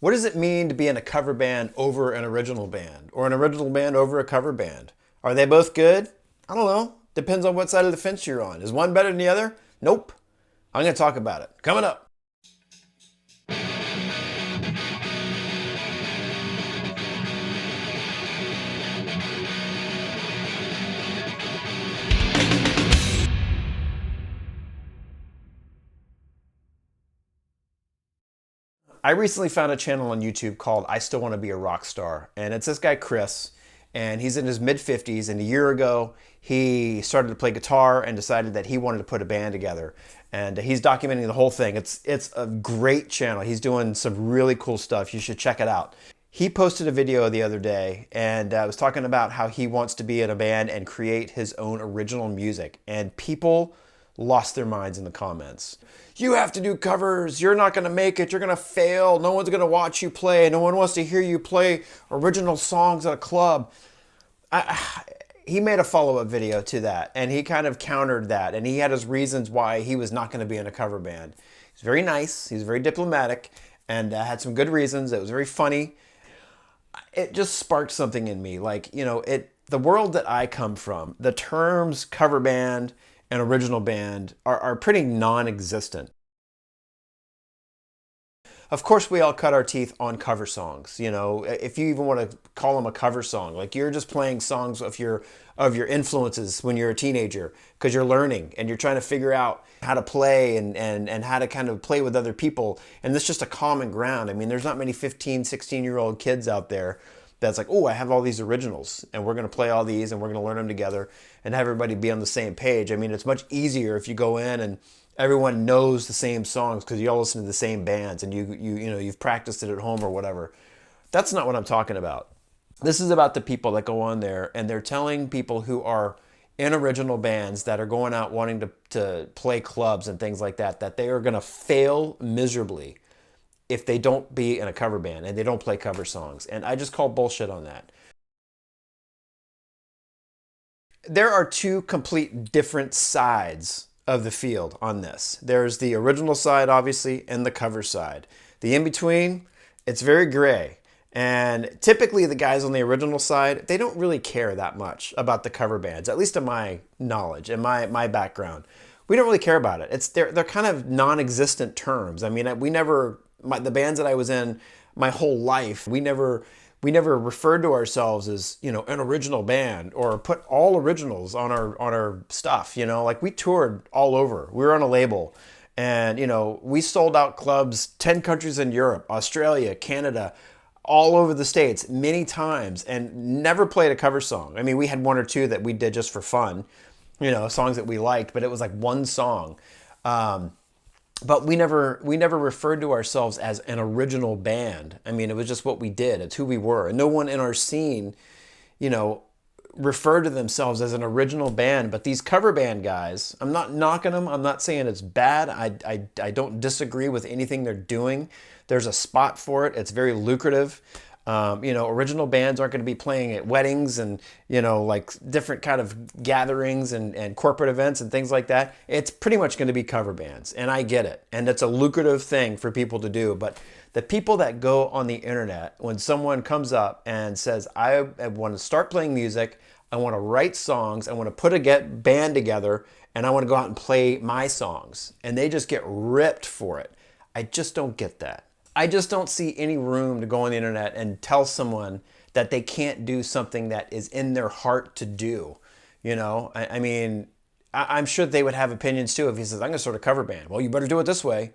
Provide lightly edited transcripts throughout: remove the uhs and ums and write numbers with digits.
What does it mean to be in a cover band over an original band or an original band over a cover band? Are they both good? I don't know. Depends on what side of the fence you're on. Is one better than the other? Nope. I'm going to talk about it. Coming up. I recently found a channel on YouTube called I Still Want to Be a Rock Star. And it's this guy, Chris, and he's in his mid 50s. And a year ago, he started to play guitar and decided that he wanted to put a band together. And he's documenting the whole thing. It's a great channel. He's doing some really cool stuff. You should check it out. He posted a video the other day and was talking about how he wants to be in a band and create his own original music. And people lost their minds in the comments. You have to do covers. You're not going to make it. You're going to fail. No one's going to watch you play. No one wants to hear you play original songs at a club. He made a follow-up video to that, and he kind of countered that, and he had his reasons why he was not going to be in a cover band. He's very nice. He's very diplomatic, and had some good reasons. It was very funny. It just sparked something in me. Like, you know, the world that I come from, the terms cover band and original band are pretty non-existent. Of course, we all cut our teeth on cover songs. You know, if you even want to call them a cover song, like you're just playing songs of your influences when you're a teenager because you're learning and you're trying to figure out how to play and how to kind of play with other people. And this is just a common ground. I mean, there's not many 15, 16-year-old kids out there that's like, oh, I have all these originals and we're going to play all these and we're going to learn them together and have everybody be on the same page. I mean, it's much easier if you go in and everyone knows the same songs because you all listen to the same bands and you've practiced it at home or whatever. That's not what I'm talking about. This is about the people that go on there and they're telling people who are in original bands that are going out wanting to play clubs and things like that, that they are going to fail miserably if they don't be in a cover band and they don't play cover songs. And I just call bullshit on that. There are two complete different sides of the field on this. There's the original side, obviously, and the cover side. The in-between, it's very gray. And typically the guys on the original side, they don't really care that much about the cover bands, at least in my knowledge and my background. We don't really care about it. They're kind of non-existent terms. I mean, the bands that I was in my whole life, we never referred to ourselves as, you know, an original band or put all originals on our stuff, you know, like we toured all over. We were on a label and, you know, we sold out clubs, 10 countries in Europe, Australia, Canada, all over the States many times and never played a cover song. I mean, we had one or two that we did just for fun, you know, songs that we liked, but it was like one song. But we never referred to ourselves as an original band. I mean, it was just what we did. It's who we were. And no one in our scene, you know, referred to themselves as an original band. But these cover band guys, I'm not knocking them. I'm not saying it's bad. I don't disagree with anything they're doing. There's a spot for it. It's very lucrative. You know, original bands aren't going to be playing at weddings and, you know, like different kind of gatherings and corporate events and things like that. It's pretty much going to be cover bands. And I get it. And it's a lucrative thing for people to do. But the people that go on the internet, when someone comes up and says, I want to start playing music, I want to write songs, I want to put a band together, and I want to go out and play my songs. And they just get ripped for it. I just don't get that. I just don't see any room to go on the internet and tell someone that they can't do something that is in their heart to do. You know, I mean, I'm sure they would have opinions too if he says, I'm going to start a cover band. Well, you better do it this way.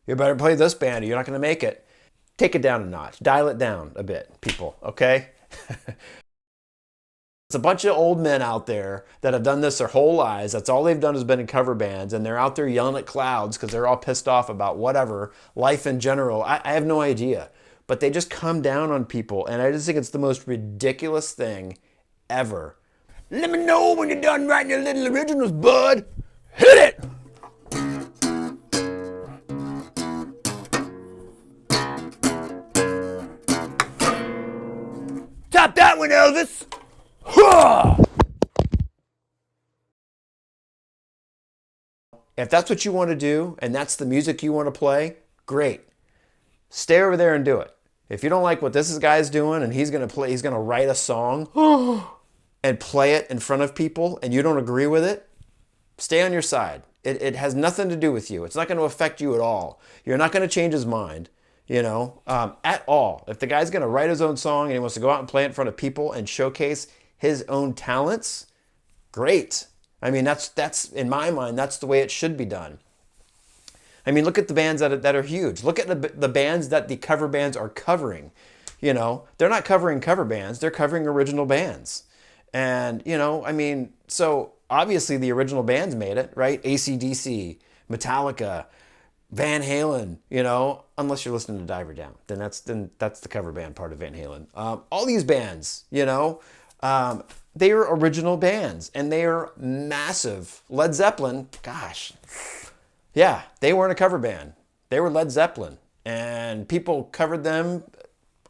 You better play this band or you're not going to make it. Take it down a notch. Dial it down a bit, people, okay? It's a bunch of old men out there that have done this their whole lives. That's all they've done has been in cover bands, and they're out there yelling at clouds because they're all pissed off about whatever, life in general. I have no idea. But they just come down on people, and I just think it's the most ridiculous thing ever. Let me know when you're done writing your little originals, bud. Hit it! Top that one, Elvis! If that's what you want to do and that's the music you want to play, great. Stay over there and do it. If you don't like what this guy's doing and he's gonna write a song and play it in front of people and you don't agree with it, stay on your side. It has nothing to do with you. It's not going to affect you at all. You're not going to change his mind, at all. If the guy's going to write his own song and he wants to go out and play it in front of people and showcase his own talents, great. I mean, that's in my mind, that's the way it should be done. I mean, look at the bands that are huge. Look at the bands that the cover bands are covering. They're not covering cover bands. They're covering original bands. And, so obviously the original bands made it, right? AC/DC, Metallica, Van Halen, unless you're listening to Diver Down. Then that's the cover band part of Van Halen. All these bands, they are original bands. And they are massive. Led Zeppelin, gosh... yeah, they weren't a cover band. They were Led Zeppelin. And people covered them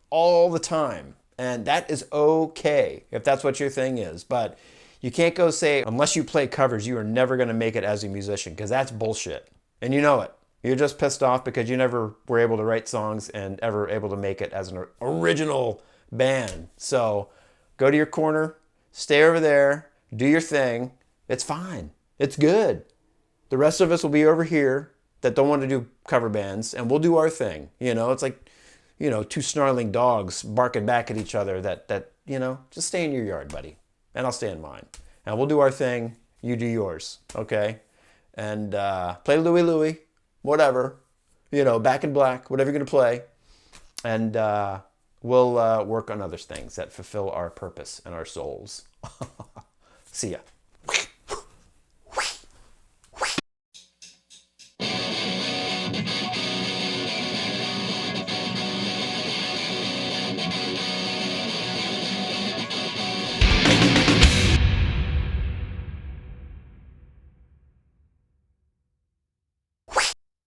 all the time. And that is okay if that's what your thing is. But you can't go say, unless you play covers, you are never going to make it as a musician, because that's bullshit. And you know it. You're just pissed off because you never were able to write songs and ever able to make it as an original band. So go to your corner, stay over there, do your thing. It's fine. It's good. The rest of us will be over here that don't want to do cover bands, and we'll do our thing. It's like, two snarling dogs barking back at each other that just stay in your yard, buddy, and I'll stay in mine. And we'll do our thing, you do yours, okay? And play Louie Louie, whatever, Back in Black, whatever you're going to play. And we'll work on other things that fulfill our purpose and our souls. See ya.